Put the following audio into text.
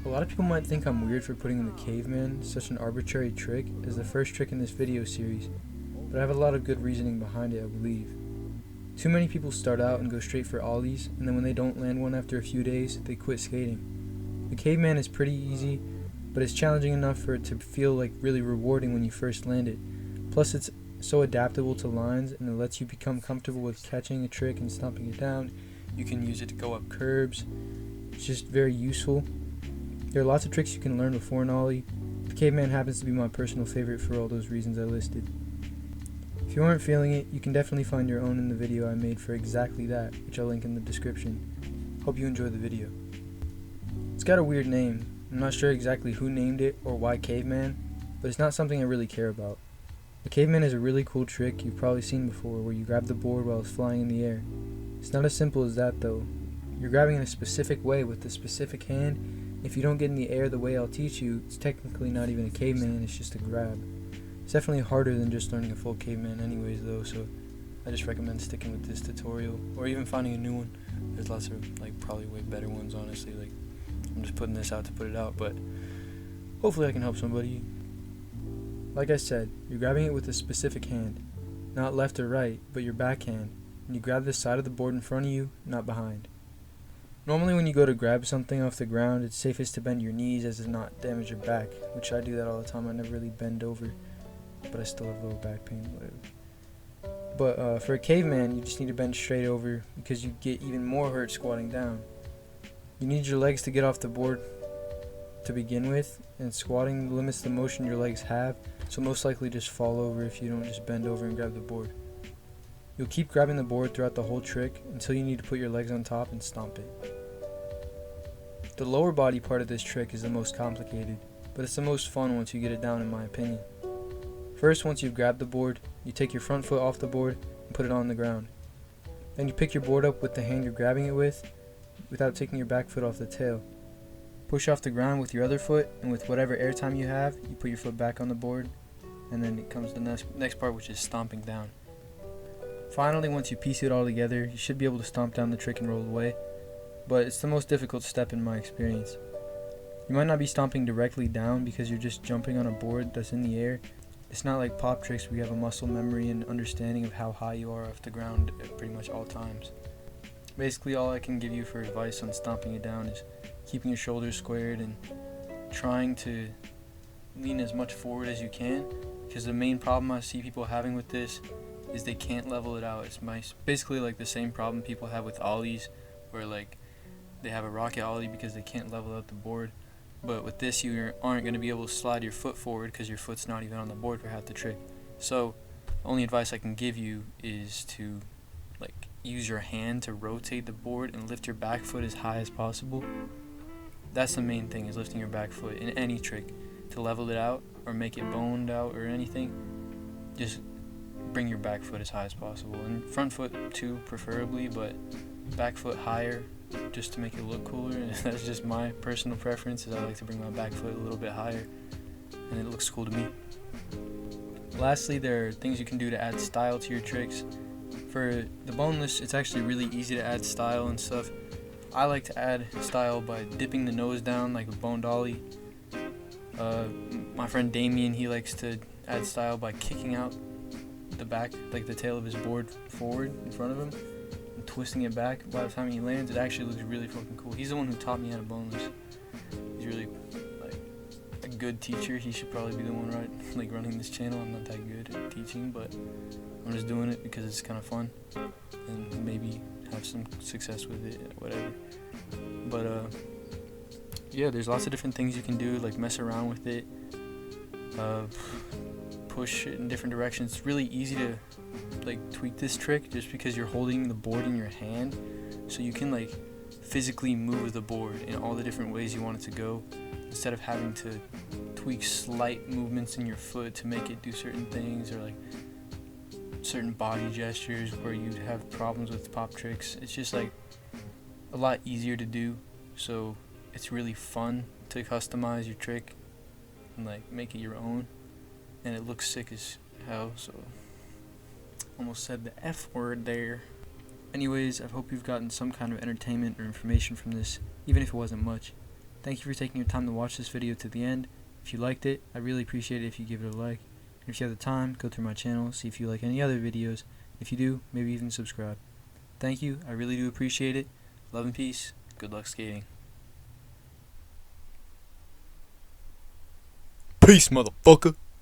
A lot of people might think I'm weird for putting in the caveman, such an arbitrary trick, as the first trick in this video series, but I have a lot of good reasoning behind it, I believe. Too many people start out and go straight for ollies, and then when they don't land one after a few days, they quit skating. The caveman is pretty easy, but it's challenging enough for it to feel like really rewarding when you first land it. Plus it's so adaptable to lines, and it lets you become comfortable with catching a trick and stomping it down. You can use it to go up curbs. It's just very useful. There are lots of tricks you can learn before an ollie. The caveman happens to be my personal favorite for all those reasons I listed. If you aren't feeling it, you can definitely find your own in the video I made for exactly that, which I'll link in the description. Hope you enjoy the video. It's got a weird name. I'm not sure exactly who named it or why caveman, but it's not something I really care about. The caveman is a really cool trick you've probably seen before where you grab the board while it's flying in the air. It's not as simple as that though. You're grabbing in a specific way with a specific hand. If you don't get in the air the way I'll teach you, it's technically not even a caveman, it's just a grab. It's definitely harder than just learning a full caveman anyways though, so I just recommend sticking with this tutorial, or even finding a new one. There's lots of probably way better ones honestly, I'm just putting this out to put it out, but hopefully I can help somebody. Like I said, you're grabbing it with a specific hand, not left or right, but your backhand, and you grab the side of the board in front of you, not behind. Normally when you go to grab something off the ground, it's safest to bend your knees as to not damage your back, which I do that all the time. I never really bend over, but I still have a little back pain, whatever. But for a caveman, you just need to bend straight over because you get even more hurt squatting down. You need your legs to get off the board to begin with, and squatting limits the motion your legs have, so most likely just fall over if you don't just bend over and grab the board. You'll keep grabbing the board throughout the whole trick until you need to put your legs on top and stomp it. The lower body part of this trick is the most complicated, but it's the most fun once you get it down in my opinion. First, once you've grabbed the board, you take your front foot off the board and put it on the ground. Then you pick your board up with the hand you're grabbing it with, without taking your back foot off the tail. Push off the ground with your other foot, and with whatever airtime you have, you put your foot back on the board, and then it comes to the next part, which is stomping down. Finally, once you piece it all together, you should be able to stomp down the trick and roll away, but it's the most difficult step in my experience. You might not be stomping directly down because you're just jumping on a board that's in the air. It's not like pop tricks where you have a muscle memory and understanding of how high you are off the ground at pretty much all times. Basically, all I can give you for advice on stomping it down is keeping your shoulders squared and trying to lean as much forward as you can, because the main problem I see people having with this is they can't level it out. It's basically like the same problem people have with ollies, where they have a rocket ollie because they can't level out the board. But with this, you aren't going to be able to slide your foot forward because your foot's not even on the board for half the trick. So the only advice I can give you is to use your hand to rotate the board and lift your back foot as high as possible. That's the main thing, is lifting your back foot in any trick. To level it out or make it boned out or anything, just bring your back foot as high as possible, and front foot too preferably, but back foot higher just to make it look cooler. That's just my personal preference, is I like to bring my back foot a little bit higher and it looks cool to me. Lastly, there are things you can do to add style to your tricks. For the boneless, it's actually really easy to add style and stuff. I like to add style by dipping the nose down like a boned ollie. My friend Damien, he likes to add style by kicking out the back, the tail of his board forward in front of him and twisting it back. By the time he lands, it actually looks really fucking cool. He's the one who taught me how to boneless. He's really a good teacher. He should probably be the one running this channel. I'm not that good at teaching, but I'm just doing it because it's kind of fun and maybe have some success with it, whatever. But yeah, there's lots of different things you can do, mess around with it, push it in different directions. It's really easy to tweak this trick just because you're holding the board in your hand, so you can physically move the board in all the different ways you want it to go, instead of having to tweak slight movements in your foot to make it do certain things, or certain body gestures where you'd have problems with pop tricks. It's just a lot easier to do, so it's really fun to customize your trick and make it your own, and it looks sick as hell. So almost said the F word there. Anyways, I hope you've gotten some kind of entertainment or information from this, even if it wasn't much. Thank you for taking your time to watch this video to the end. If you liked it, I really appreciate it if you give it a like. And if you have the time, go through my channel, see if you like any other videos. If you do, maybe even subscribe. Thank you, I really do appreciate it. Love and peace. Good luck skating. Peace, motherfucker.